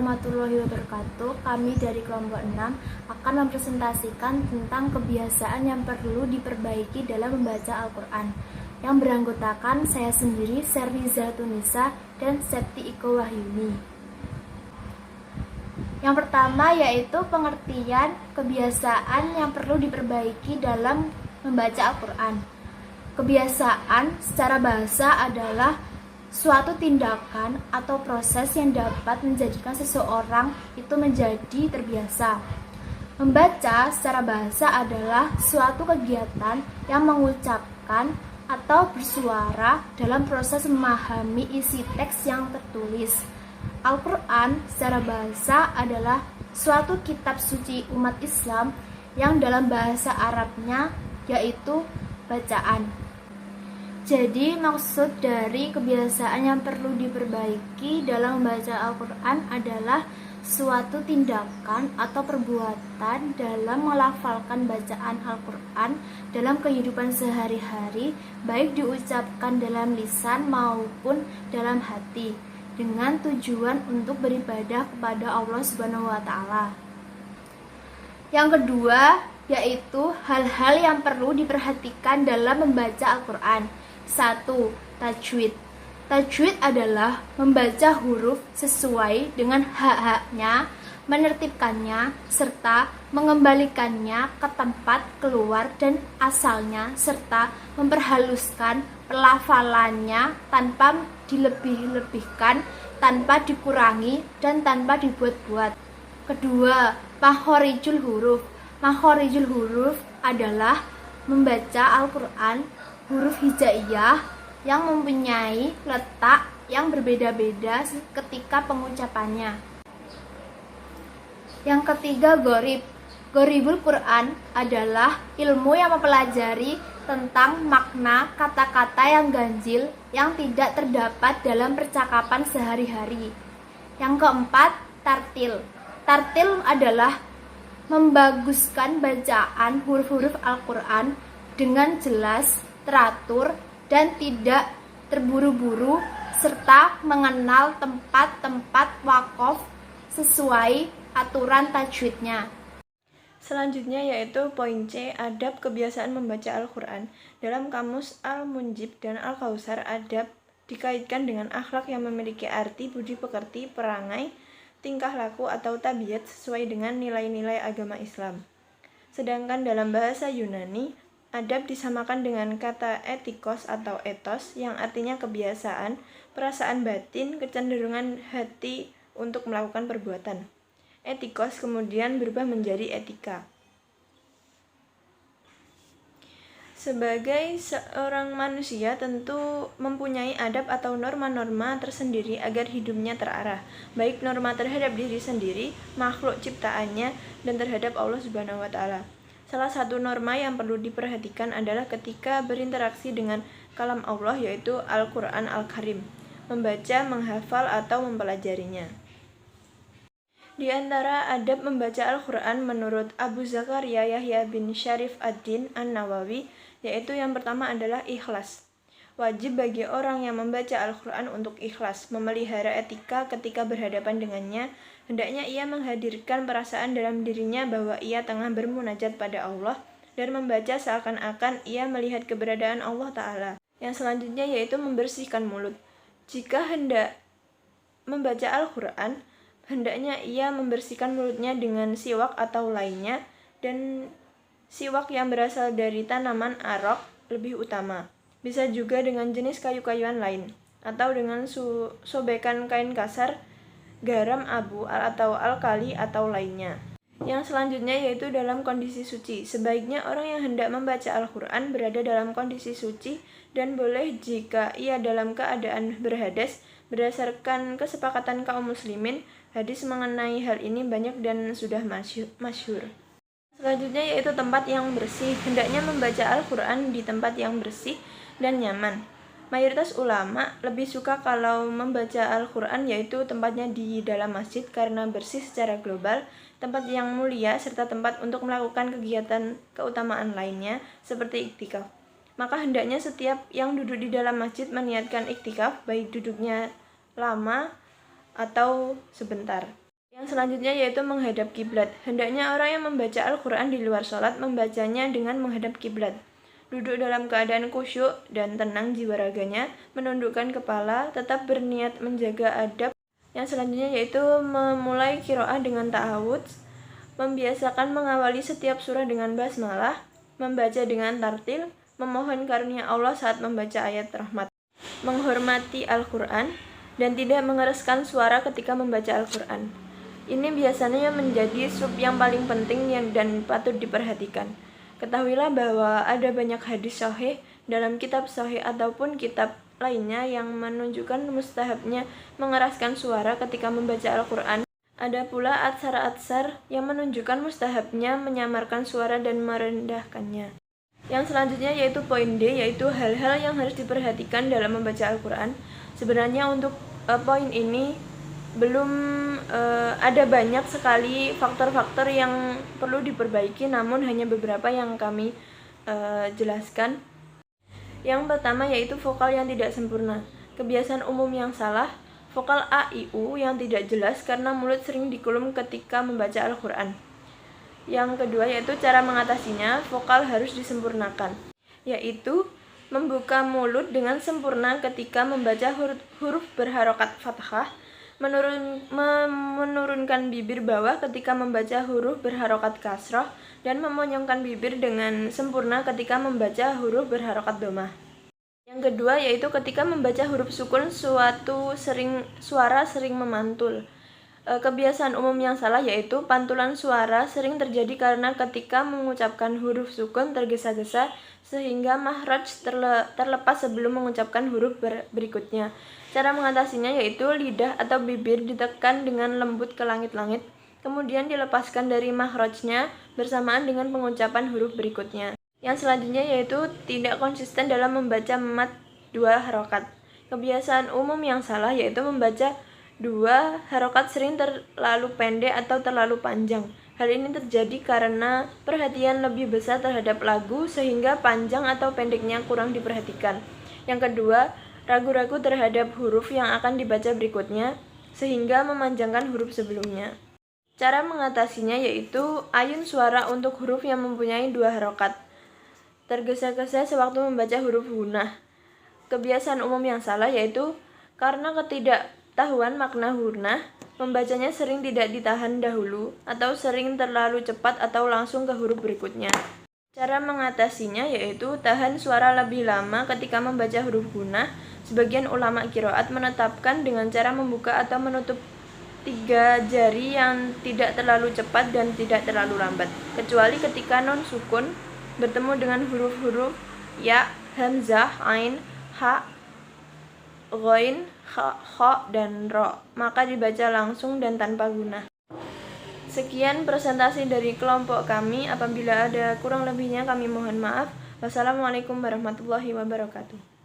warahmatullahi wabarakatuh. Kami dari kelompok 6 akan mempresentasikan tentang kebiasaan yang perlu diperbaiki dalam membaca Al-Quran, yang beranggotakan saya sendiri, Serliza Tunisa, dan Septi Iko Wahyuni. Yang pertama yaitu pengertian kebiasaan yang perlu diperbaiki dalam membaca Al-Quran. Kebiasaan secara bahasa adalah suatu tindakan atau proses yang dapat menjadikan seseorang itu menjadi terbiasa. Membaca secara bahasa adalah suatu kegiatan yang mengucapkan atau bersuara dalam proses memahami isi teks yang tertulis. Al-Quran secara bahasa adalah suatu kitab suci umat Islam yang dalam bahasa Arabnya yaitu bacaan. Jadi maksud dari kebiasaan yang perlu diperbaiki dalam membaca Al-Quran adalah suatu tindakan atau perbuatan dalam melafalkan bacaan Al-Quran dalam kehidupan sehari-hari, baik diucapkan dalam lisan maupun dalam hati, dengan tujuan untuk beribadah kepada Allah Subhanahu wa Ta'ala. Yang kedua yaitu hal-hal yang perlu diperhatikan dalam membaca Al-Quran. 1. Tajwid. Tajwid adalah membaca huruf sesuai dengan hak-haknya, menertibkannya, serta mengembalikannya ke tempat keluar dan asalnya, serta memperhaluskan pelafalannya tanpa dilebih-lebihkan, tanpa dikurangi, dan tanpa dibuat-buat. Kedua, makhorijul huruf. Makhorijul huruf adalah membaca Al-Quran huruf hijaiyah yang mempunyai letak yang berbeda-beda ketika pengucapannya. Yang ketiga, gorib. Goribul Quran adalah ilmu yang mempelajari tentang makna kata-kata yang ganjil yang tidak terdapat dalam percakapan sehari-hari. Yang keempat, tartil. Tartil adalah membaguskan bacaan huruf-huruf Al-Quran dengan jelas, teratur, dan tidak terburu-buru, serta mengenal tempat-tempat wakaf sesuai aturan tajwidnya. Selanjutnya yaitu poin C, adab kebiasaan membaca Al-Quran. Dalam kamus Al-Munjib dan Al-Kausar, adab dikaitkan dengan akhlak yang memiliki arti, budi pekerti, perangai, tingkah laku atau tabiat sesuai dengan nilai-nilai agama Islam. Sedangkan dalam bahasa Yunani, adab disamakan dengan kata etikos atau etos yang artinya kebiasaan, perasaan batin, kecenderungan hati untuk melakukan perbuatan. Etikos kemudian berubah menjadi etika. Sebagai seorang manusia tentu mempunyai adab atau norma-norma tersendiri agar hidupnya terarah, baik norma terhadap diri sendiri, makhluk ciptaannya, dan terhadap Allah Subhanahu wa Ta'ala. Salah satu norma yang perlu diperhatikan adalah ketika berinteraksi dengan kalam Allah, yaitu Al-Quran Al-Karim, membaca, menghafal, atau mempelajarinya. Di antara adab membaca Al-Quran menurut Abu Zakaria Yahya bin Syarif ad-Din An-Nawawi, yaitu yang pertama adalah ikhlas. Wajib bagi orang yang membaca Al-Quran untuk ikhlas, memelihara etika ketika berhadapan dengannya. Hendaknya ia menghadirkan perasaan dalam dirinya bahwa ia tengah bermunajat pada Allah dan membaca seakan-akan ia melihat keberadaan Allah Ta'ala. Yang selanjutnya yaitu membersihkan mulut. Jika hendak membaca Al-Quran, hendaknya ia membersihkan mulutnya dengan siwak atau lainnya, dan siwak yang berasal dari tanaman arok lebih utama. Bisa juga dengan jenis kayu-kayuan lain, atau dengan sobekan kain kasar, garam abu atau alkali atau lainnya. Yang selanjutnya yaitu dalam kondisi suci. Sebaiknya orang yang hendak membaca Al-Quran berada dalam kondisi suci, dan boleh jika ia dalam keadaan berhadas. Berdasarkan kesepakatan kaum muslimin, hadis mengenai hal ini banyak dan sudah masyhur. Selanjutnya yaitu tempat yang bersih. Hendaknya membaca Al-Quran di tempat yang bersih dan nyaman. Mayoritas ulama lebih suka kalau membaca Al-Quran yaitu tempatnya di dalam masjid karena bersih secara global, tempat yang mulia, serta tempat untuk melakukan kegiatan keutamaan lainnya seperti iktikaf. Maka hendaknya setiap yang duduk di dalam masjid meniatkan iktikaf, baik duduknya lama atau sebentar. Yang selanjutnya yaitu menghadap kiblat. Hendaknya orang yang membaca Al-Quran di luar sholat membacanya dengan menghadap kiblat. Duduk dalam keadaan khusyuk dan tenang jiwa raganya, menundukkan kepala, tetap berniat menjaga adab. Yang selanjutnya yaitu memulai qiraah dengan ta'awudz, membiasakan mengawali setiap surah dengan basmalah, membaca dengan tartil, memohon karunia Allah saat membaca ayat rahmat, menghormati Al-Quran, dan tidak mengeraskan suara ketika membaca Al-Quran. Ini biasanya menjadi sub yang paling penting dan patut diperhatikan. Ketahuilah bahwa ada banyak hadis sahih dalam kitab sahih ataupun kitab lainnya yang menunjukkan mustahabnya mengeraskan suara ketika membaca Al-Quran. Ada pula atsar-atsar yang menunjukkan mustahabnya menyamarkan suara dan merendahkannya. Yang selanjutnya yaitu poin D, yaitu hal-hal yang harus diperhatikan dalam membaca Al-Quran. Sebenarnya untuk poin ini belum ada banyak sekali faktor-faktor yang perlu diperbaiki, namun hanya beberapa yang kami jelaskan. Yang pertama yaitu vokal yang tidak sempurna. Kebiasaan umum yang salah, vokal A, I, U yang tidak jelas karena mulut sering dikulum ketika membaca Al-Quran. Yang kedua yaitu cara mengatasinya, vokal harus disempurnakan, yaitu membuka mulut dengan sempurna ketika membaca huruf berharokat fathah, menurunkan bibir bawah ketika membaca huruf berharokat kasrah, dan memonyongkan bibir dengan sempurna ketika membaca huruf berharokat dhammah. Yang kedua yaitu ketika membaca huruf sukun suara sering memantul. Kebiasaan umum yang salah yaitu pantulan suara sering terjadi karena ketika mengucapkan huruf sukun tergesa-gesa sehingga makhraj terlepas sebelum mengucapkan huruf berikutnya. Cara mengatasinya yaitu lidah atau bibir ditekan dengan lembut ke langit-langit, kemudian dilepaskan dari makhrajnya bersamaan dengan pengucapan huruf berikutnya. Yang selanjutnya yaitu tidak konsisten dalam membaca mat 2 harokat. Kebiasaan umum yang salah yaitu membaca 2 harokat sering terlalu pendek atau terlalu panjang. Hal ini terjadi karena perhatian lebih besar terhadap lagu sehingga panjang atau pendeknya kurang diperhatikan. Yang kedua, ragu-ragu terhadap huruf yang akan dibaca berikutnya sehingga memanjangkan huruf sebelumnya. Cara mengatasinya yaitu ayun suara untuk huruf yang mempunyai 2 harokat. Tergesa-gesa sewaktu membaca huruf gunnah. Kebiasaan umum yang salah yaitu karena ketidaktahuan makna gunnah, membacanya sering tidak ditahan dahulu atau sering terlalu cepat atau langsung ke huruf berikutnya. Cara mengatasinya yaitu tahan suara lebih lama ketika membaca huruf gunnah. Sebagian ulama qiraat menetapkan dengan cara membuka atau menutup 3 jari yang tidak terlalu cepat dan tidak terlalu lambat, kecuali ketika non sukun bertemu dengan huruf-huruf ya, hamzah, ain, ha, ghain, kha, dan ro, maka dibaca langsung dan tanpa gunnah. Sekian presentasi dari kelompok kami. Apabila ada kurang lebihnya kami mohon maaf. Wassalamualaikum warahmatullahi wabarakatuh.